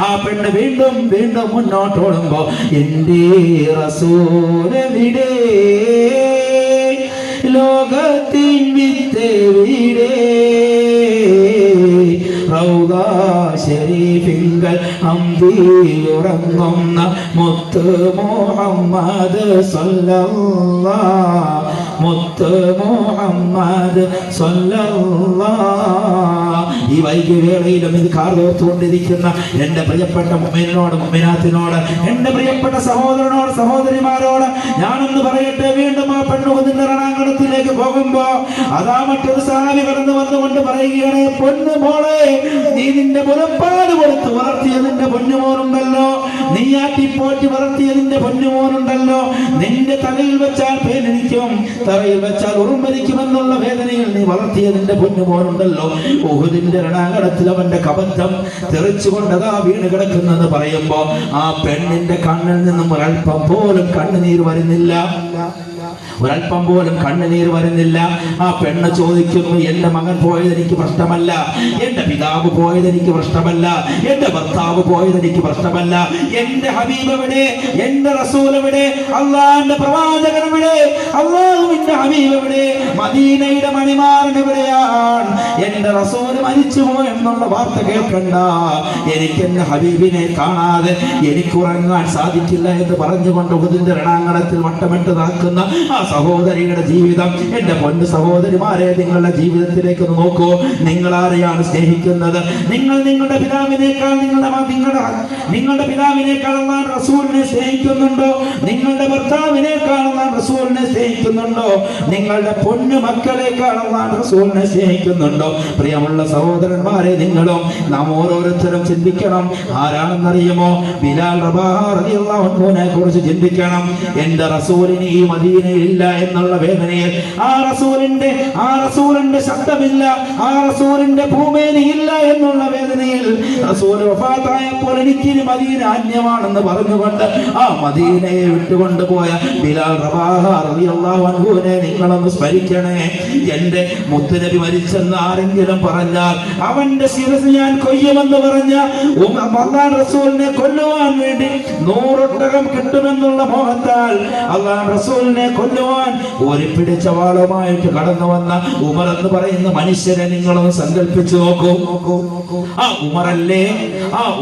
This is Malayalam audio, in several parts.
ആ പെണ്ണ് വീണ്ടും വീണ്ടും മുന്നോട്ടോടുമ്പോ എന്റെ റസൂലെവിടെ, ലോകത്തിൻ വിത്തെവിടെ, റൗദ ശരീഫിങ്കൽ അന്തിയുറങ്ങുന്ന മുത്ത് മുഹമ്മദ് സല്ലല്ലാഹ്, മുത്ത് മുഹമ്മദ് സല്ലല്ലാഹ്. ഈ വൈകിവേളയിലും ഇത് കാർന്നോർത്തുകൊണ്ടിരിക്കുന്ന എന്റെ പ്രിയപ്പെട്ട മുഅ്മിനോട്, മുഅ്മിനാത്തിനോട്, എന്റെ പ്രിയപ്പെട്ട സഹോദരനോട്, സഹോദരിമാരോട് ഞാനൊന്ന് പറയട്ടെ. വീണ്ടും ആ പെണ്ണുകൊതിന്റെ രണാങ്കണത്തിലേക്ക് പോകുമ്പോ അതാ മറ്റൊരു സഹാബി കടന്നു വന്നുകൊണ്ട് പറയുകയാണ്, പൊന്നു മോളെ, നീ നിന്റെ മുലപ്പാല് കൊടുത്ത് വളർത്തിയ നിന്റെ പൊന്നുമോനുണ്ടല്ലോ, നീ ആട്ടിപ്പോറ്റി വളർത്തിയ നിന്റെ പൊന്നുമോനുണ്ടല്ലോ, നിന്റെ തലയിൽ വെച്ചാൽ പേനരിക്കും, തറയിൽ വെച്ചാൽ ഉറുമ്പരിക്കുമെന്നുള്ള വേദനയിൽ നീ വളർത്തിയ നിന്റെ പൊന്നുമോനുണ്ടല്ലോ, ഉഹുദിന്റെ രണാങ്കണത്തിൽ അവന്റെ കബന്ധം തെറിച്ചുകൊണ്ടതാ വീണ് കിടക്കുന്നെന്ന് പറയുമ്പോ ആ പെണ്ണിന്റെ കണ്ണിൽ നിന്നും ഒരൽപ്പം പോലും കണ്ണുനീർ വരുന്നില്ല, ഒരൽപ്പം പോലും കണ്ണുനീർ വരുന്നില്ല. ആ പെണ്ണ് ചോദിക്കുന്നു, എന്റെ മകൻ പോയത് എനിക്ക് പ്രശ്നമല്ല, എന്റെ പിതാവ് പോയത് എനിക്ക് പ്രശ്നമല്ല, എന്റെ ഭർത്താവ് പോയത് എനിക്ക് പ്രശ്നമല്ല, എന്റെ ഹബീബ് എവിടെ, എന്റെ റസൂൽ എവിടെ, അള്ളാഹുവിന്റെ പ്രവാചകൻ എവിടെ, അള്ളാഹുവിന്റെ ഹബീബ് എവിടെ, മദീനയുടെ മണിമാരൻ എവിടെയാണ്, എന്റെ റസൂൽ മരിച്ചുപോയി എന്നുള്ള വാർത്ത കേൾക്കണ്ട, എനിക്ക് എന്റെ ഹബീബിനെ കാണാതെ എനിക്ക് ഉറങ്ങാൻ സാധിക്കില്ല എന്ന് പറഞ്ഞുകൊണ്ട് ഉഹുദിന്റെ രണാങ്കണത്തിൽ വട്ടമിട്ട് നടക്കുന്ന ആ സഹോദരിയുടെ ജീവിതം. എന്റെ പൊന്നു സഹോദരിമാരെ, നിങ്ങളുടെ ജീവിതത്തിലേക്ക് നോക്കൂ. നിങ്ങൾ ആരെയാണ് സ്നേഹിക്കുന്നത്? നിങ്ങൾ നിങ്ങളുടെ പിതാവിനേക്കാൾ, നിങ്ങളുടെ പിതാവിനേക്കാൾ അല്ലാഹു റസൂലിനെ സ്നേഹിക്കുന്നുണ്ടോ? നിങ്ങളുടെ ഭർത്താവിനേക്കാൾ അല്ലാഹു റസൂലിനെ സ്നേഹിക്കുന്നുണ്ടോ? നിങ്ങളുടെ പൊന്നു മക്കളെക്കാൾ അല്ലാഹു റസൂലിനെ സ്നേഹിക്കുന്നുണ്ടോ? പ്രിയമുള്ള സഹോദരന്മാരെ, നിങ്ങളും നാം ഓരോരുത്തരും ചിന്തിക്കണം. ആരാണെന്നറിയുമോ? ബിലാൽ റബാഹ റളിയല്ലാഹു അൻഹുവിനെ കുറിച്ച് ചിന്തിക്കണം. എന്റെ റസൂലിന് ഈ മദീനയിൽ ഇല്ല എന്നുള്ള വേദനയിൽ, ആ റസൂലിന്റെ ശബ്ദമില്ല, ആ റസൂലിന്റെ ഭൂമേനിയില്ല എന്നുള്ള വേദനയിൽ, റസൂൽ വഫാത്തായപ്പോൾ എനിക്കിനി മദീന അന്യമാണെന്ന് പറഞ്ഞുകൊണ്ട് ആ മദീനയെ വിട്ടുകൊണ്ട് പോയ ബിലാൽ റബാഹ റളിയല്ലാഹു അൻഹുവിനെ നിങ്ങളൊന്ന് സ്മരിക്കണേ. എന്റെ മുത്തുനബി മരിച്ചെന്ന് ആരെങ്കിലും പറഞ്ഞാൽ അവന്റെ ശിരസ് ഞാൻ കൊയ്യുമെന്ന് പറഞ്ഞ അല്ലാഹു റസൂലിനെ കൊല്ലുവാൻ വേണ്ടി 100 ഒട്ടകം കിട്ടുമെന്നുള്ള മോഹത്താൽ അല്ലാഹു റസൂലിനെ കൊല്ലുവാൻ ഒരു പിടിച്ച വാളുമായിട്ട് കടന്നു വന്ന ഉമർ എന്ന് പറയുന്ന മനുഷ്യനെ നിങ്ങളൊന്ന് സങ്കല്പിച്ചു നോക്കൂ. ആ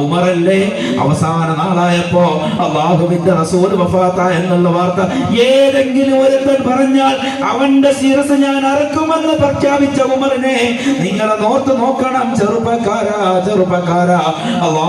ഉമറല്ലേ അവസാന നാളായപ്പോ അല്ലാഹുവിന്റെ റസൂൽ വഫാത്തായ എന്നുള്ള വാർത്ത ഏതെങ്കിലും ഒരുത്തൻ പറഞ്ഞാൽ അവന്റെ ശിരസ് ഞാൻ അറക്കുമെന്ന് പ്രഖ്യാപിച്ച ഉമറിനെ നിങ്ങളെ ഓർത്ത് നോക്കണം. ചെറുപ്പക്കാരാ